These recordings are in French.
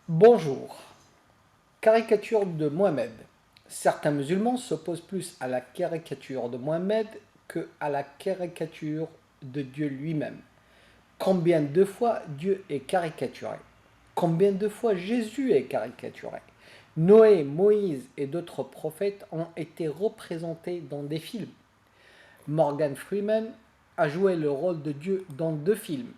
Bonjour. Caricature de Mohamed. Certains musulmans s'opposent plus à la caricature de Mohamed que à la caricature de Dieu lui-même. Combien de fois Dieu est caricaturé? Combien de fois Jésus est caricaturé? Noé, Moïse et d'autres prophètes ont été représentés dans des films. Morgan Freeman a joué le rôle de Dieu dans 2 films.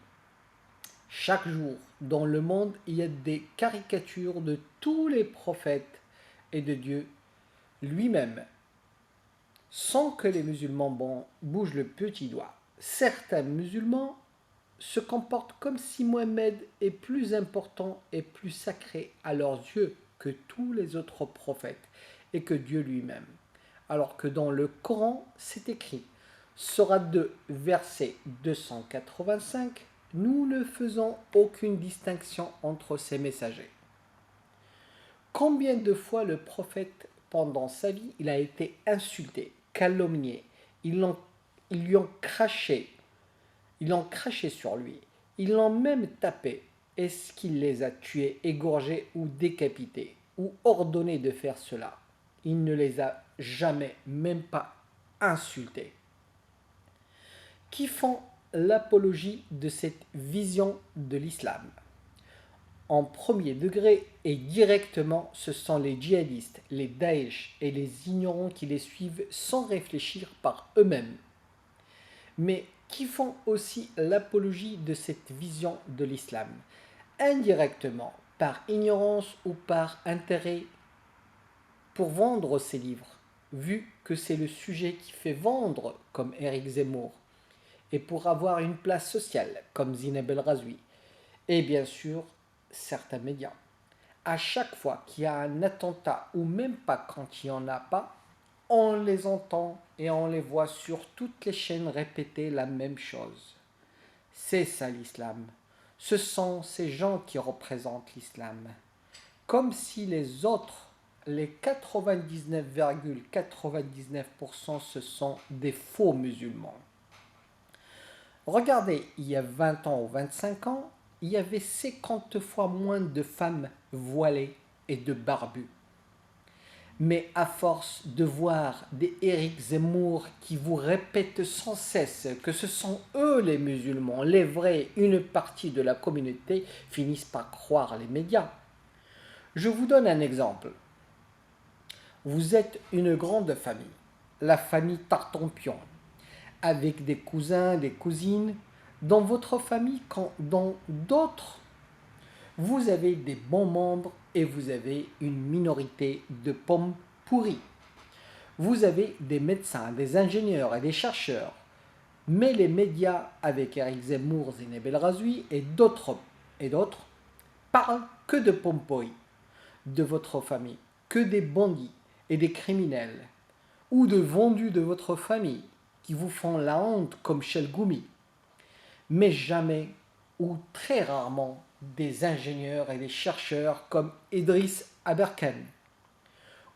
Chaque jour, dans le monde, il y a des caricatures de tous les prophètes et de Dieu lui-même, sans que les musulmans bougent le petit doigt. Certains musulmans se comportent comme si Mohammed est plus important et plus sacré à leurs yeux que tous les autres prophètes et que Dieu lui-même. Alors que dans le Coran, c'est écrit, Sourate 2, verset 285, nous ne faisons aucune distinction entre ces messagers. Combien de fois le prophète, pendant sa vie, il a été insulté, calomnié, ils lui ont craché, ils l'ont craché sur lui, ils l'ont même tapé. Est-ce qu'il les a tués, égorgés ou décapités, ou ordonné de faire cela? Il ne les a jamais, même pas insultés. Qui font l'apologie de cette vision de l'islam? En premier degré et directement, ce sont les djihadistes, les Daesh et les ignorants qui les suivent sans réfléchir par eux-mêmes. Mais qui font aussi l'apologie de cette vision de l'islam, indirectement, par ignorance ou par intérêt pour vendre ces livres, vu que c'est le sujet qui fait vendre, comme Éric Zemmour, et pour avoir une place sociale, comme Zineb El Razoui, et bien sûr, certains médias. À chaque fois qu'il y a un attentat, ou même pas quand il n'y en a pas, on les entend et on les voit sur toutes les chaînes répéter la même chose. C'est ça l'islam. Ce sont ces gens qui représentent l'islam. Comme si les autres, les 99,99%, ce sont des faux musulmans. Regardez, il y a 20 ans ou 25 ans, il y avait 50 fois moins de femmes voilées et de barbues. Mais à force de voir des Éric Zemmour qui vous répètent sans cesse que ce sont eux les musulmans, les vrais, une partie de la communauté finissent par croire les médias. Je vous donne un exemple. Vous êtes une grande famille, la famille Tartampion, avec des cousins, des cousines. Dans votre famille, quand dans d'autres, vous avez des bons membres et vous avez une minorité de pommes pourries. Vous avez des médecins, des ingénieurs et des chercheurs. Mais les médias, avec Éric Zemmour, Zineb El Razoui et d'autres, parlent que de pommes pourries de votre famille, que des bandits et des criminels, ou de vendus de votre famille qui vous font la honte comme Chelgoumi, mais jamais ou très rarement des ingénieurs et des chercheurs comme Idriss Aberkan,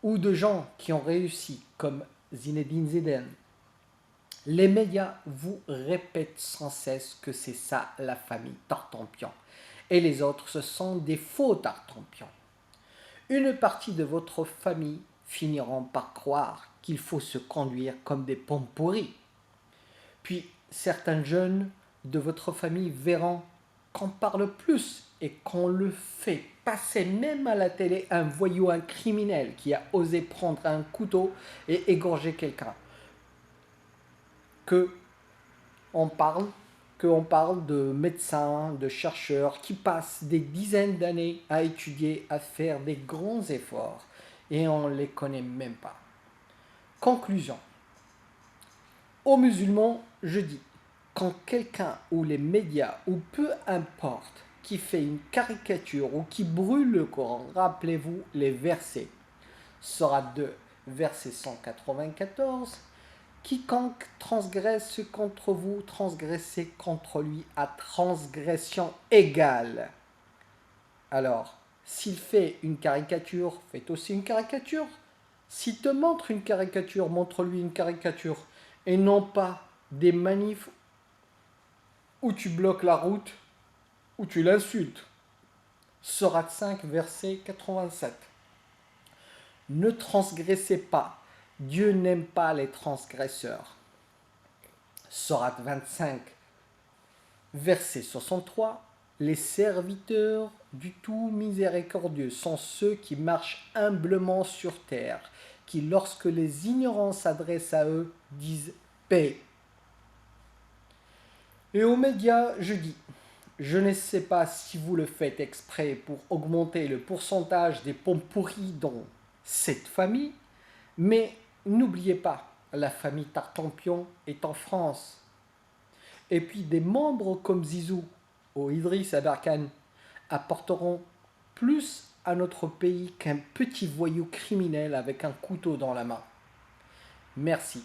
ou de gens qui ont réussi comme Zinedine Zidane. Les médias vous répètent sans cesse que c'est ça la famille Tartampion, et les autres ce sont des faux Tartampions. Une partie de votre famille finiront par croire qu'il faut se conduire comme des pommes pourries. Puis certains jeunes de votre famille verront qu'on parle plus et qu'on le fait passer même à la télé un voyou, un criminel qui a osé prendre un couteau et égorger quelqu'un. Que on parle de médecins, de chercheurs qui passent des dizaines d'années à étudier, à faire des grands efforts et on ne les connaît même pas. Conclusion. Aux musulmans, je dis, quand quelqu'un ou les médias ou peu importe qui fait une caricature ou qui brûle le Coran, rappelez-vous les versets. Sourate 2, verset 194. Quiconque transgresse contre vous, transgressez contre lui à transgression égale. Alors, s'il fait une caricature, faites aussi une caricature. S'il te montre une caricature, montre-lui une caricature. Et non pas des manifs où tu bloques la route, où tu l'insultes. Sourate 5, verset 87. Ne transgressez pas, Dieu n'aime pas les transgresseurs. Sourate 25, verset 63. Les serviteurs du tout miséricordieux sont ceux qui marchent humblement sur terre, qui, lorsque les ignorants s'adressent à eux, disent paix. Et aux médias, je dis, je ne sais pas si vous le faites exprès pour augmenter le pourcentage des pommes pourries dans cette famille, mais n'oubliez pas, la famille Tartampion est en France. Et puis des membres comme Zizou ou Idriss Aberkane apporteront plus à notre pays qu'un petit voyou criminel avec un couteau dans la main. Merci.